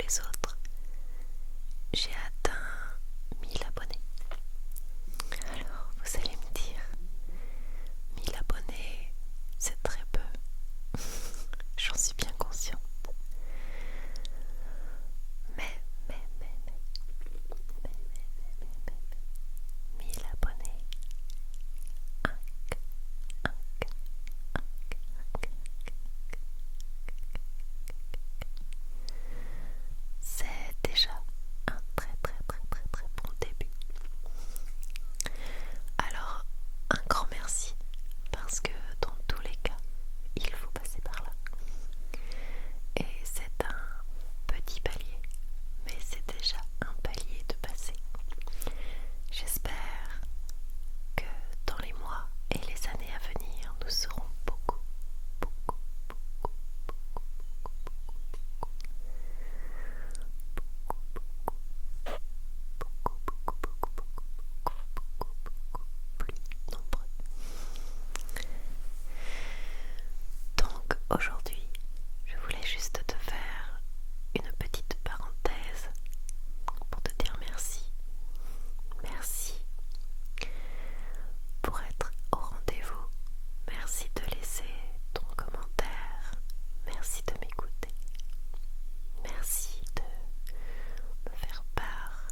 les autres, j'ai atteint 1000 abonnés. Alors, vous allez me dire, 1000 abonnés, c'est très peu. J'en suis bien consciente. Mais, 1000 abonnés, c'est déjà un très bon début. Alors, un grand merci, parce que dans tous les cas, il faut passer par là. Et c'est un petit palier, mais c'est déjà un palier de passer. J'espère que dans les mois et les années à venir, nous serons beaucoup, plus nombreux. Donc aujourd'hui, je voulais juste te faire une petite parenthèse pour te dire merci. Merci pour être au rendez-vous. Merci de laisser ton commentaire. Merci de m'écouter. Merci de me faire part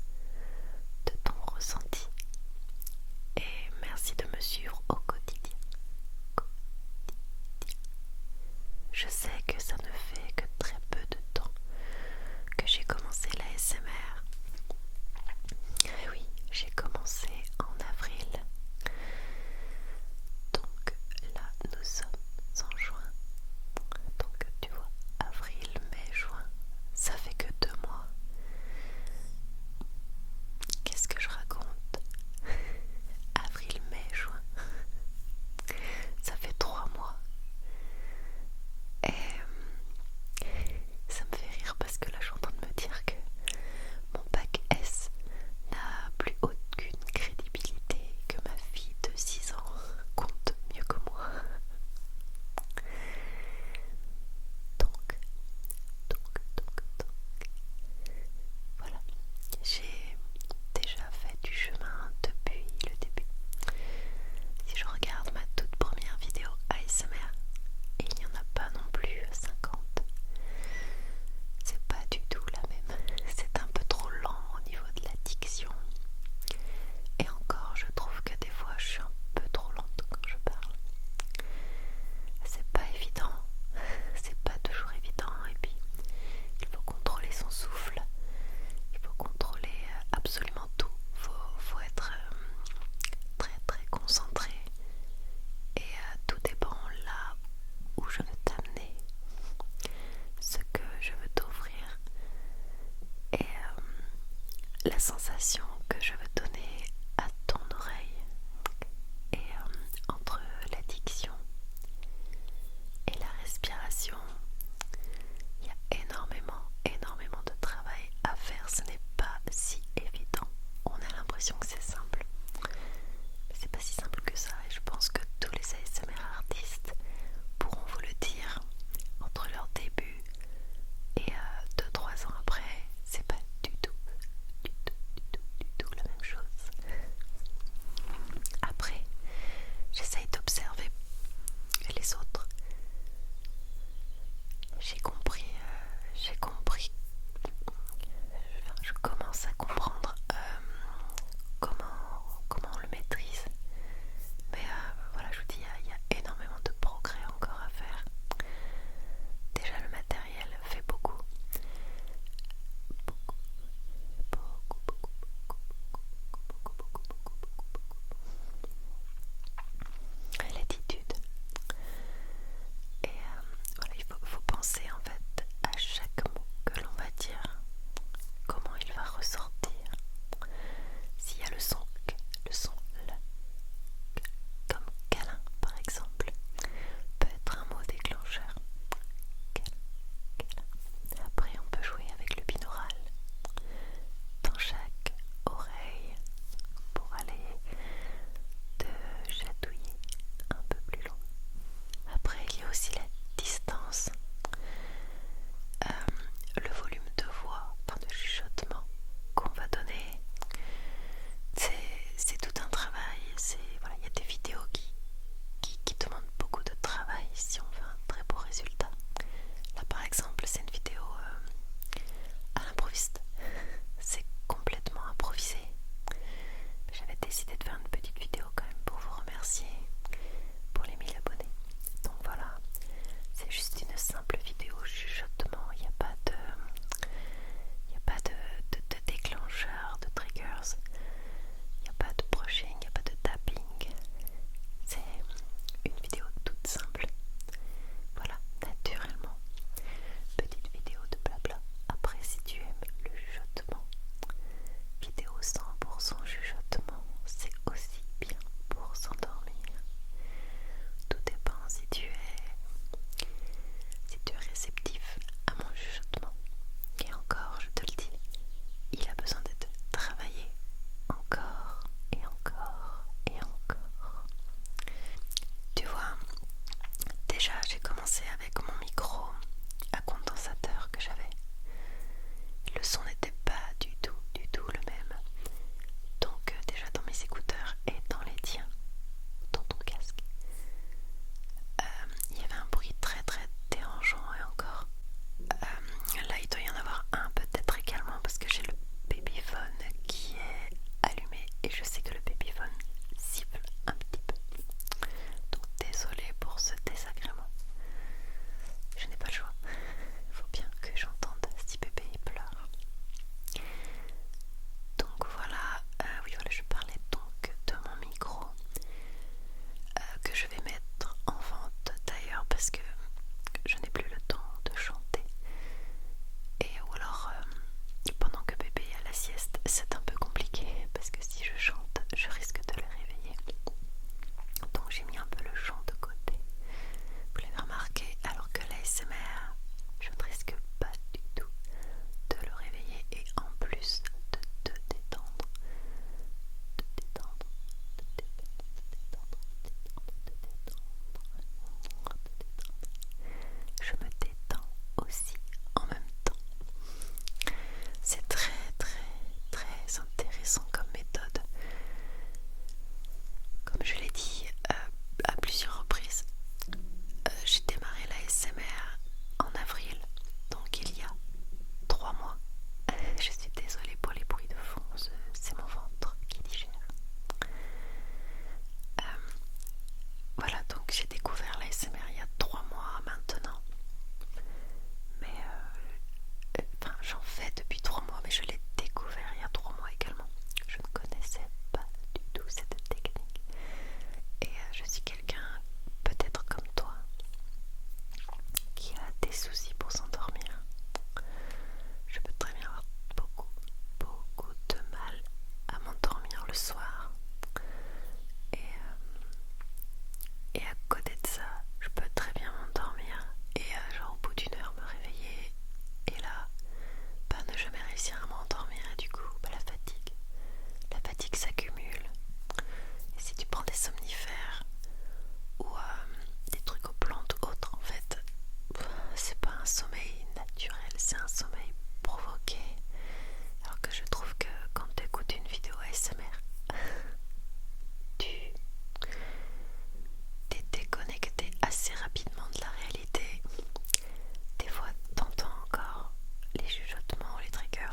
de ton ressenti. Et merci de me suivre au quotidien. Je sais que ça ne fait que très peu de temps que j'ai commencé l'ASMR. Et oui, j'ai commencé en avril. Donc là, nous sommes en juin. Donc tu vois, avril, mai, juin, ça fait que 2 mois. Qu'est-ce que je raconte? Avril, mai, juin. Ça fait 3 mois. Et ça me fait rire parce que là je suis en train de me dire que mon bac S n'a plus aucune crédibilité, que ma fille de 6 ans compte mieux que moi. Donc, voilà, j'ai déjà fait du chemin depuis le début. Si je regarde ma toute première vidéo ASMR, il n'y en a pas non plus 50. C'est pas du tout la même. C'est un peu trop lent au niveau de la diction. Et encore, je trouve que des fois, je suis un peu trop lente quand je parle. C'est pas évident. C'est pas toujours évident. Et puis, il faut contrôler son souffle. Il faut contrôler absolument tout. Faut être très concentré. Et tout dépend là où je veux t'amener, ce que je veux t'offrir et la sensation que je veux donner à ton oreille. Et entre l'addiction et la respiration, il y a énormément de travail à faire. Ce n'est pas si évident. On a l'impression que c'est simple, mais c'est pas si simple que ça. Et je pense que tous les ASMR artistes pourront vous le dire. Entre leur début et 2-3 ans après, c'est pas du tout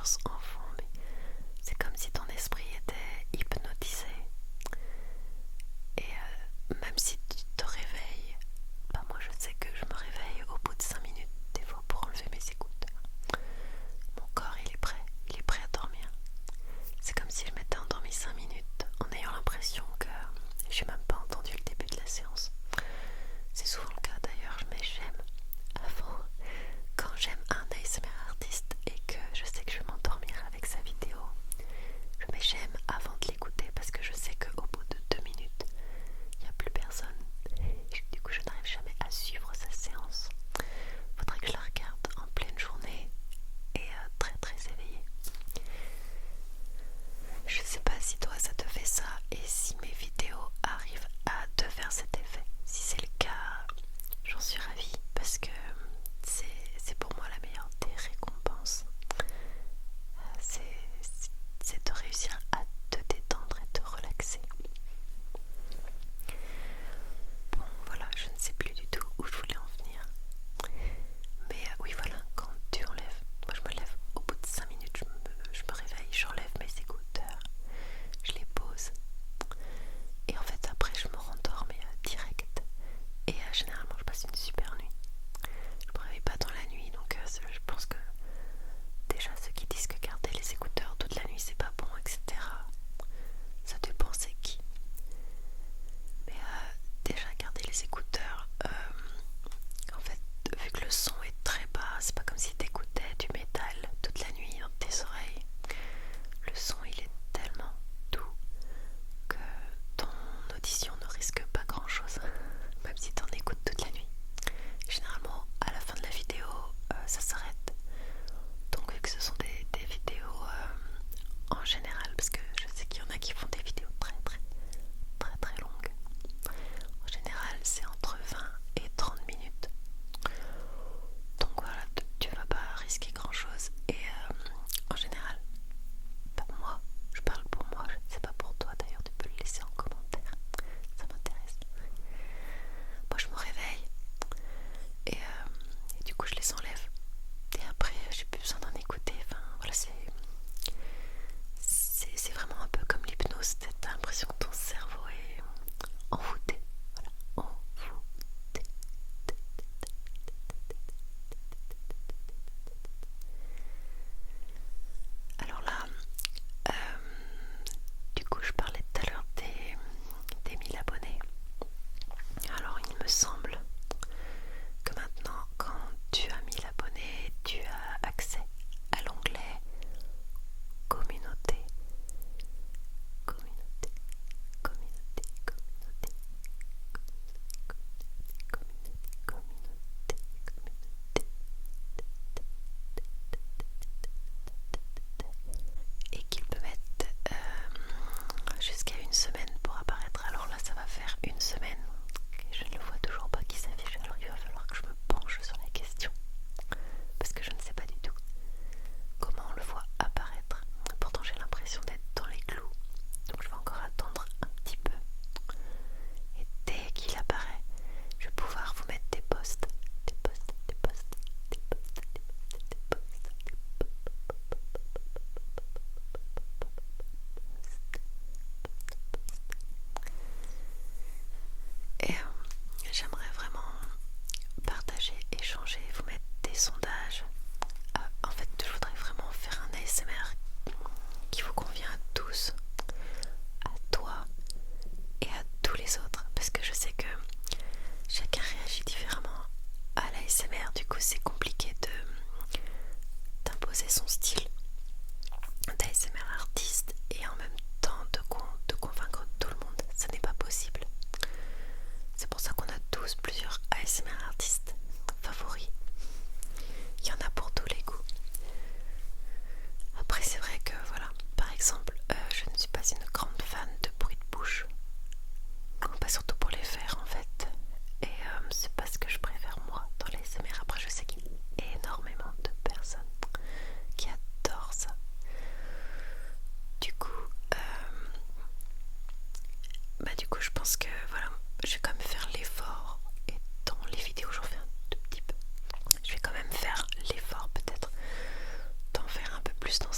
Whispers en fond, mais c'est comme si ton esprit était hypnotisé. Et même si tu te réveilles, bah moi je sais que je me réveille au bout de 5 minutes des fois pour enlever mes écouteurs. Mon corps il est prêt à dormir. C'est comme si je m'étais endormie 5 minutes en ayant l'impression que j'ai même pas entendu le début de la séance. C'est souvent le cas d'ailleurs, mais j'aime avant, quand j'aime un ASMR artiste et que je sais que je vais m'endormir avec sa vidéo, je mets j'aime avant de l'écouter parce que je sais qu'au bout de 2 minutes, il n'y a plus personne. Du coup, je n'arrive jamais à suivre sa séance. Faudrait que je la regarde en pleine journée et très très éveillée. Je sais pas si toi ça te fait ça et si mes vidéos arrivent à te faire cet effet. Si c'est le cas, j'en suis ravie parce que c'est pour moi la meilleure des récompenses. C'est de réussir à te détendre et te relaxer. Bon voilà, je ne sais plus du tout où je voulais en venir. Mais oui voilà, quand tu enlèves, moi je me lève au bout de 5 minutes, je me réveille, j'enlève mes écouteurs, je les pose. Et en fait après je me rendors mais direct. Et généralement je passe une super nuit. Je me réveille pas dans la nuit donc je pense que déjà ceux qui disent que garder les écouteurs toute la nuit c'est pas bon, etc. Ça dépend c'est qui. Mais déjà garder les écouteurs, en fait vu que le son est très bas, c'est pas comme si t'écoutais du métal toute la nuit dans tes oreilles. Le son il est tellement doux que ton audition ne risque pas grand chose, même si t'en écoutes toute la nuit. Généralement à la fin de la vidéo ça s'arrête. Donc vu que ce sont des vidéos en général, parce que je sais qu'il y en a qui font des vidéos très longues. En général c'est entre 20 et 30 minutes. Donc voilà, tu vas pas risquer grand chose. Et en général, moi, je parle pour moi, je ne sais pas pour toi d'ailleurs, tu peux le laisser en commentaire, ça m'intéresse. Moi je me réveille et du coup je les enlève. Et après j'ai plus besoin d'en écouter. Enfin voilà, c'est vraiment un peu comme l'hypnose. T'as l'impression que ton cerveau est envoûté. Voilà, envoûté. Alors là, du coup je parlais tout à l'heure des 1000 abonnés. Alors il me semble que maintenant quand tu as 1000 abonnés, tu as accès à l'onglet communauté. Communauté, communauté, communauté, communauté, communauté, communauté. Et qu'il peut mettre jusqu'à une semaine pour apparaître. Alors là ça va faire une semaine et je ne le vois toujours pas qui s'affiche. Alors il va falloir que je me penche sur la question parce que je ne sais pas du tout comment on le voit apparaître. Pourtant j'ai l'impression d'être dans les clous, donc je vais encore attendre un petit peu. Et dès qu'il apparaît, je vais pouvoir vous mettre des posts, des posts, des posts, des posts, des posts, des posts, et j'aimerais vraiment partager, échanger, vous mettre des sondages. En fait, je voudrais vraiment faire un ASMR qui vous convient à tous, à toi et à tous les autres, parce que je sais que chacun réagit différemment à l'ASMR. Du coup, c'est compliqué d'imposer son style d'ASMR artiste et en même temps de convaincre tout le monde. Ça n'est pas possible. C'est pour ça qu'on a tous plusieurs ASMR artistes favoris. Il y en a pour tous les goûts. Après c'est vrai que voilà, par exemple, je ne suis pas une grande fan de bruit de bouche. Pas surtout pour les faire en fait. Et c'est pas ce que je préfère moi dans les ASMR. Après je sais qu'il y a énormément de personnes qui adorent ça. Du coup je pense que voilà, je vais quand même faire l'effort. Et dans les vidéos j'en fais un tout petit peu. Je vais quand même faire l'effort peut-être d'en faire un peu plus dans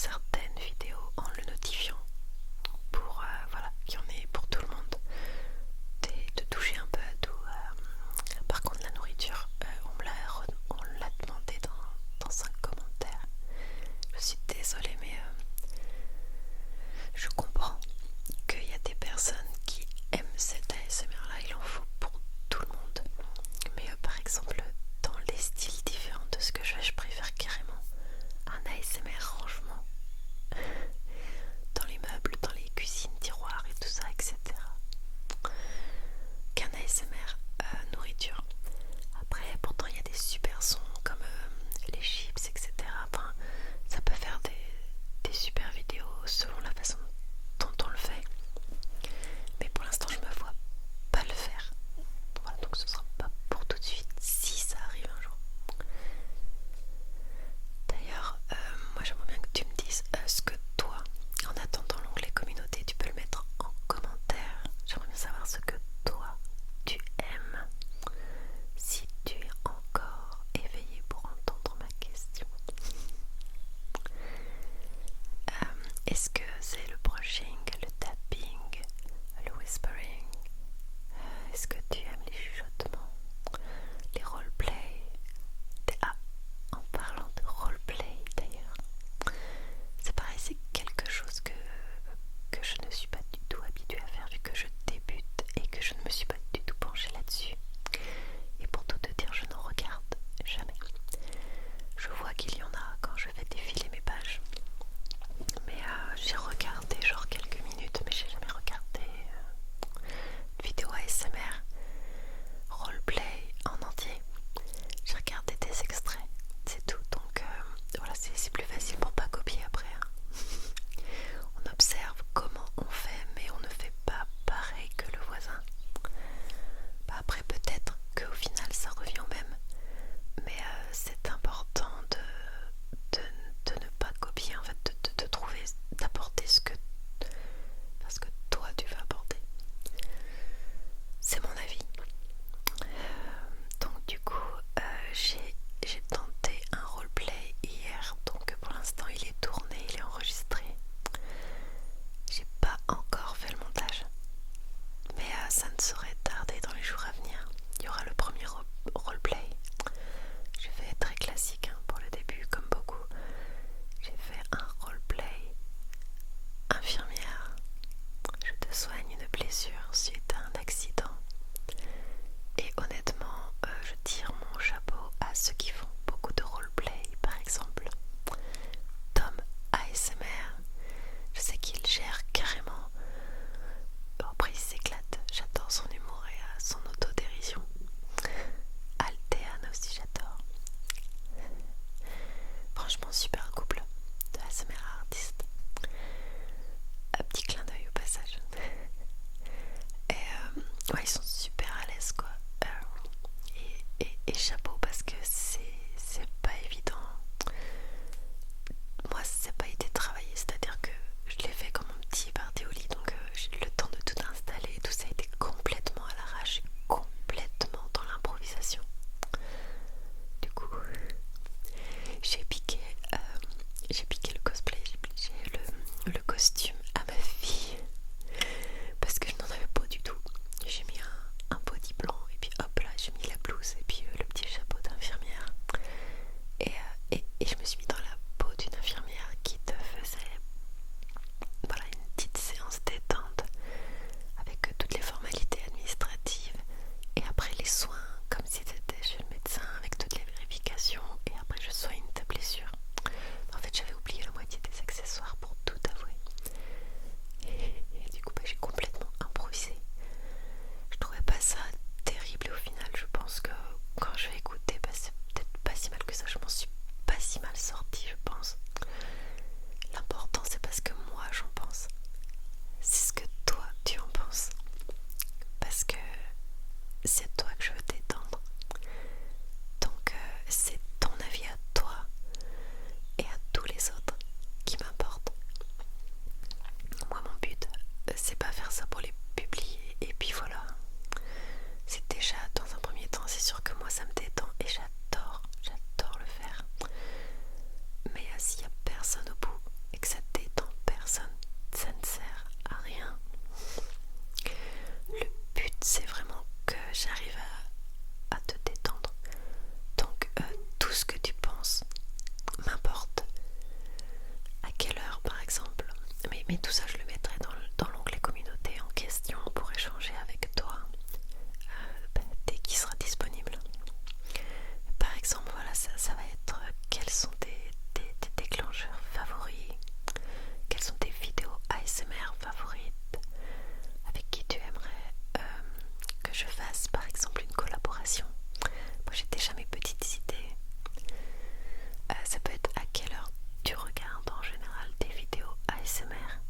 infirmière, je te soigne une blessure suite à un accident. Et honnêtement, je tire mon chapeau à ceux qui font beaucoup de roleplay, par exemple. Tom ASMR, je sais qu'il gère carrément. Bon, après, il s'éclate. J'adore son humour et son autodérision. Altean aussi, j'adore. Franchement, super couple de ASMR artiste. Un petit clin d'œil au passage. Et ouais, ils sont super à l'aise quoi. Et chapeau parce que c'est pas évident. Moi, ça n'a pas été travaillé, c'est-à-dire que je l'ai fait comme mon petit parti au lit, donc j'ai eu le temps de tout installer et tout ça a été complètement à l'arrache, complètement dans l'improvisation. Du coup, j'ai piqué, le cosplay, j'ai piqué le costume à ma fille parce que je n'en avais pas du tout. J'ai mis un body blanc et puis hop là, j'ai mis la blouse et puis le petit chapeau d'infirmière. Et je me suis mis dans la peau d'une infirmière qui te faisait voilà, une petite séance détente avec toutes les formalités administratives et après les soins comme si c'était chez le médecin avec toutes les vérifications et après je soigne ta blessure. En fait j'avais oublié la moitié des accessoires pour tout avouer et du coup j'ai complètement improvisé. Je trouvais pas ça terrible et au final je pense que quand je vais écouter c'est peut-être pas si mal que ça, je m'en suis pas si mal sortie je pense. L'important c'est parce que moi j'en pense, c'est ce que toi tu en penses, parce que c'est toi que je veux détendre, donc c'est ton avis à toi et à tous les autres qui m'importent. Moi mon but c'est pas faire ça pour les publier et puis voilà, c'est déjà dans un premier temps c'est sûr que moi ça me détend et j'adore le faire, mais s'il y a personne au bout et que ça détend personne, ça ne sert à rien. Le but c'est vraiment que j'arrive à te détendre, donc tout ce que tu penses m'importe. À quelle heure par exemple, mais tout ça je le mettrai dans l'onglet communauté en question pour échanger avec toi dès qu'il sera disponible. Par exemple voilà, ça va être quels sont tes déclencheurs favoris, quelles sont tes vidéos ASMR favorites, avec qui tu aimerais que je fasse par exemple une collaboration. Moi j'ai déjà mes petites idées. Ça peut être à quelle heure tu regardes en général des vidéos ASMR,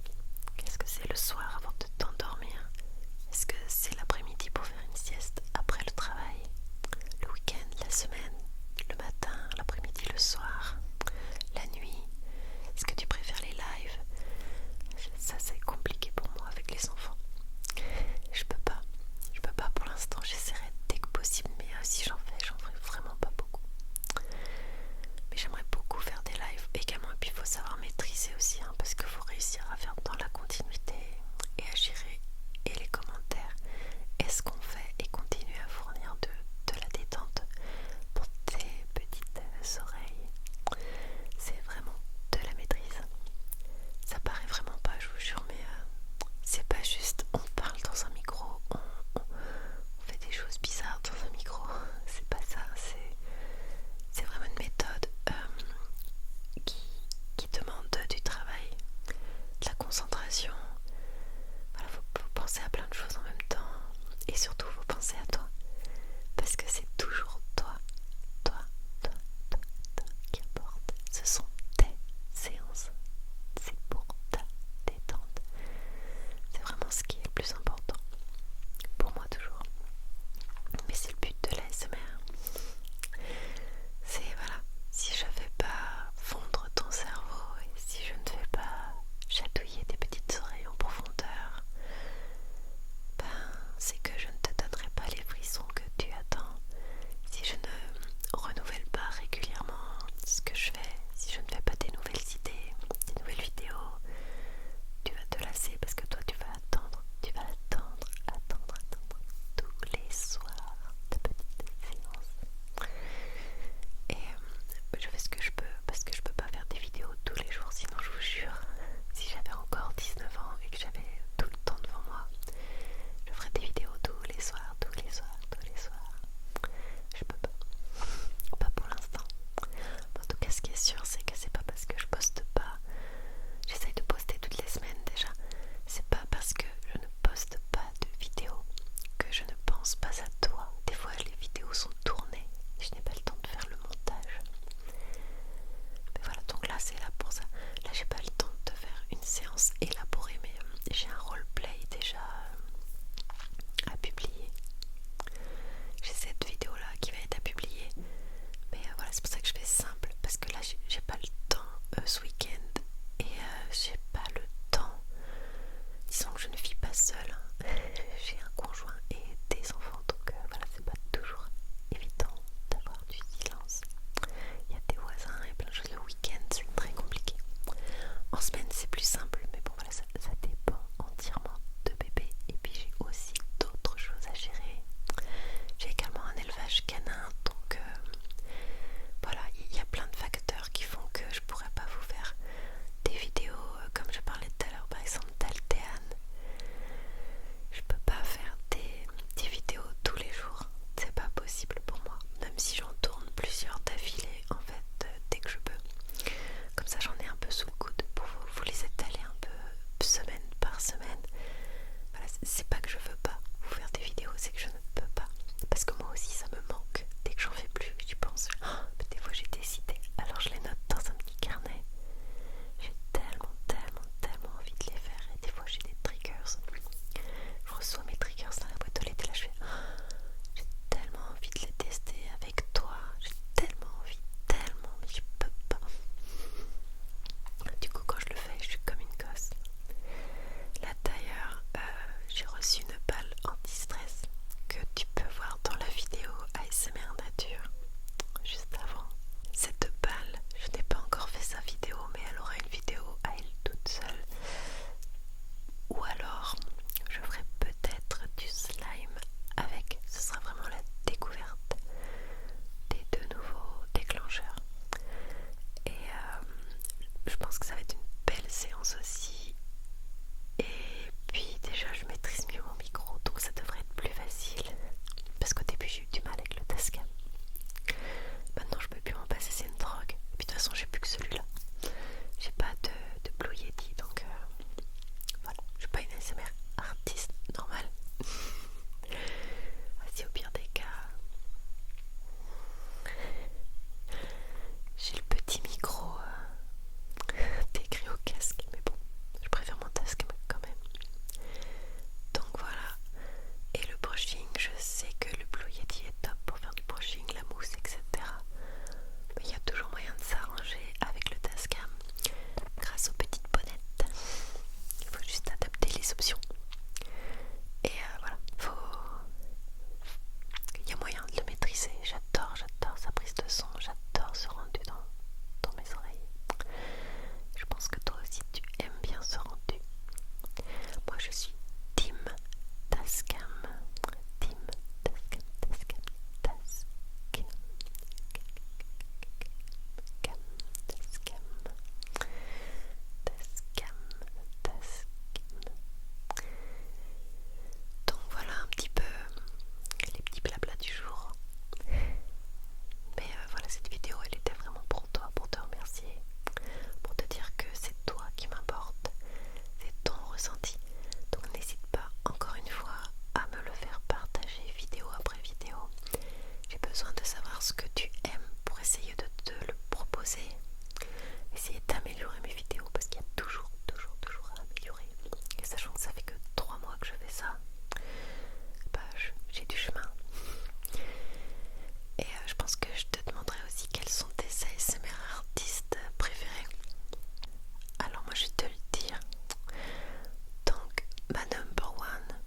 ma number one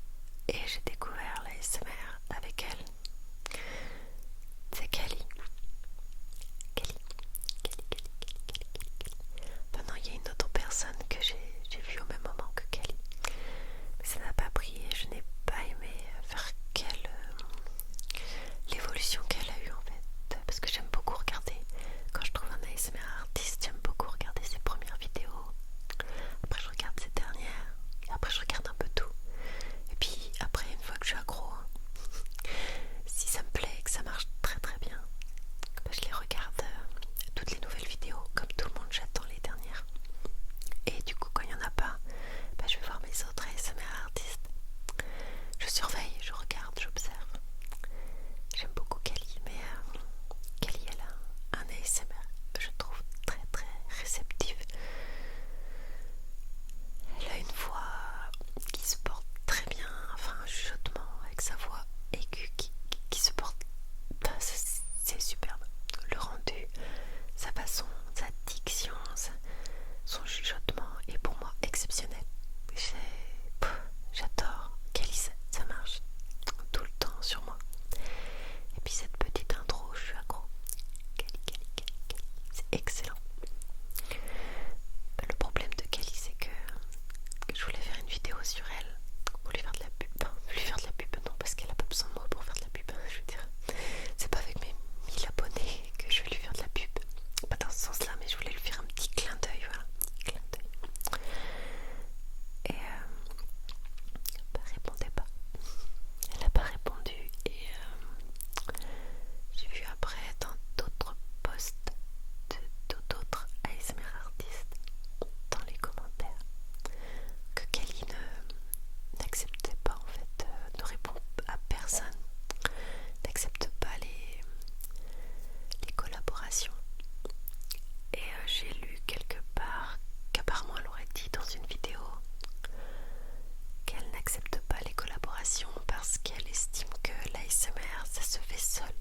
et j'ai découvert la SMR avec elle. C'est Kelly. Maintenant, il y a une autre personne que j'ai vue au même moment que Kelly. Mais ça n'a pas pris et je n'ai pas aimé faire l'évolution qu'elle a eue en fait. Parce que j'aime beaucoup regarder, quand je trouve un ASMR artiste, j'aime beaucoup regarder ses premières vidéos. Après je regarde ses dernières. Et après je regarde un peu tout. Et puis après, une fois que je suis accro, si ça me plaît et que ça marche très très bien, je les regarde toutes les nouvelles vidéos. Comme tout le monde, j'attends les dernières. Et du coup, quand il n'y en a pas, je vais voir mes autres ASMR artistes. Je surveille, je regarde, j'observe. J'aime beaucoup Kelly, mais Kelly, elle a un ASMR, je trouve très très réceptif. Elle a une voix qui se porte très bien, enfin un chuchotement avec sa voix aiguë qui se porte. C'est superbe. Le rendu, sa façon, sa diction, son chuchotement est pour moi exceptionnel. J'adore Kelly, ça marche tout le temps sur moi. Et puis cette petite intro, je suis accro. Kelly, c'est excellent. Le problème de Kelly, c'est que je voulais faire une vidéo sur elle pour lui faire de la pub. Enfin, lui faire de la pub, non, parce qu'elle a pas besoin de moi pour faire de la pub. Je veux dire, c'est pas avec mes 1000 abonnés que je vais lui faire de la pub. Pas dans ce sens-là, mais je voulais lui faire un petit clin d'œil, voilà. Clin d'œil. Et elle répondait pas. Elle n'a pas répondu et j'ai vu après dans d'autres posts d'autres ASMR artistes dans les commentaires que Kelly n'acceptait pas en fait, ne répond à personne, n'accepte pas les collaborations. Et j'ai lu quelque part qu'apparemment elle aurait dit dans une vidéo qu'elle n'accepte pas les collaborations parce qu'elle estime que l'ASMR ça se fait seul.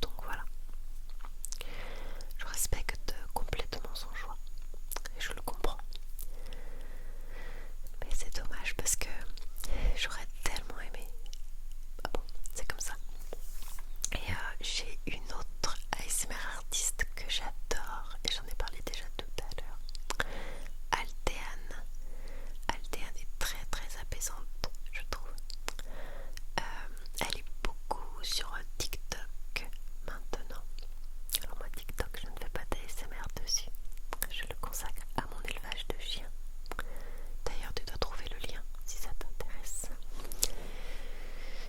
Donc voilà. Je respecte complètement son choix et je le comprends. Mais c'est dommage parce que j'aurais tellement aimé. Ah bon, c'est comme ça. Et j'ai une autre ASMR artiste que j'adore et j'en ai parlé déjà tout à l'heure. Alteane. Alteane est très très apaisante, je trouve. Elle est beaucoup sur TikTok maintenant. Alors moi TikTok, je ne fais pas d'ASMR dessus. Je le consacre à mon élevage de chiens. D'ailleurs, tu dois trouver le lien si ça t'intéresse.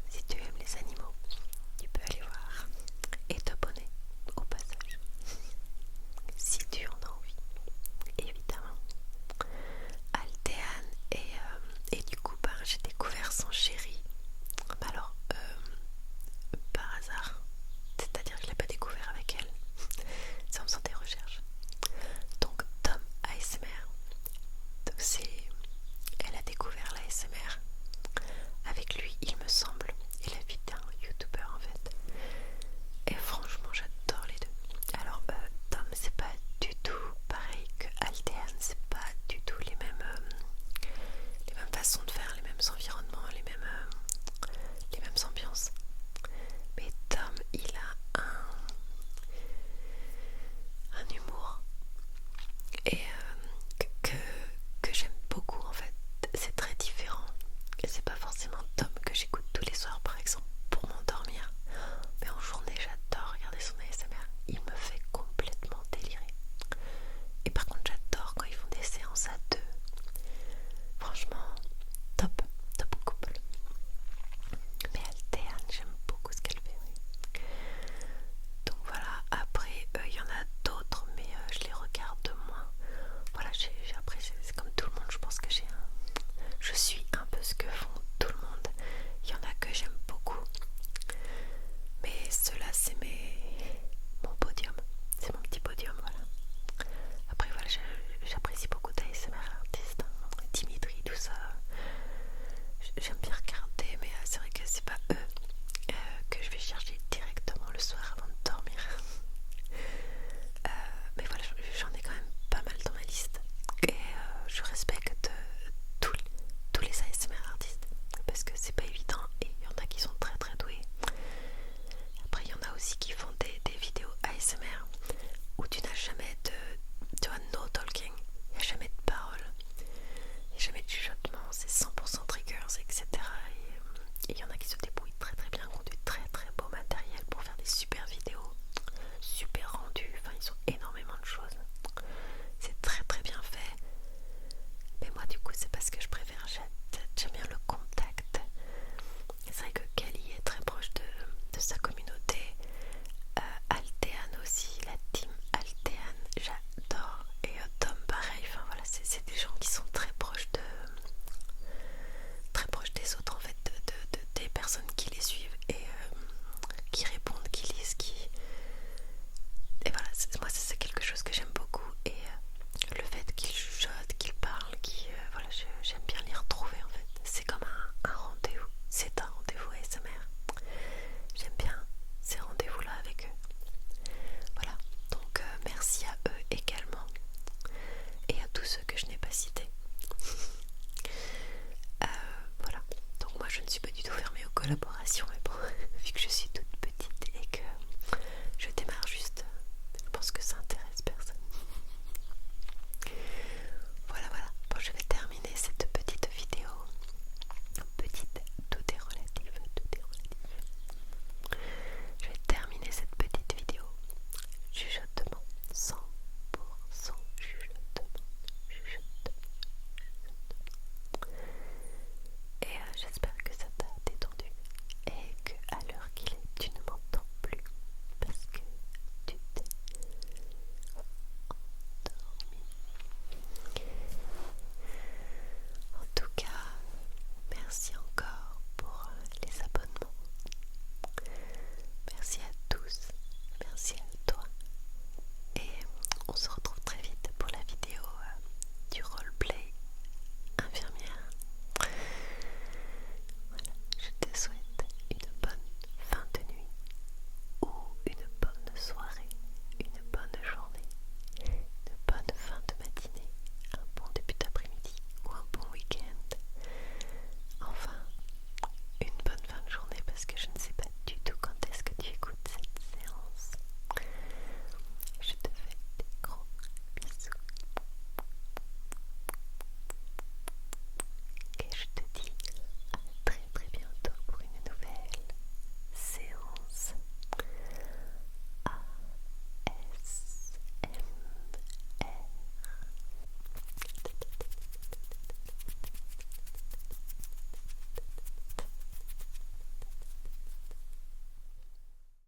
Si tu aimes les animaux, tu peux aller voir et t'abonner au passage. Si tu en as envie, évidemment. Alteane et du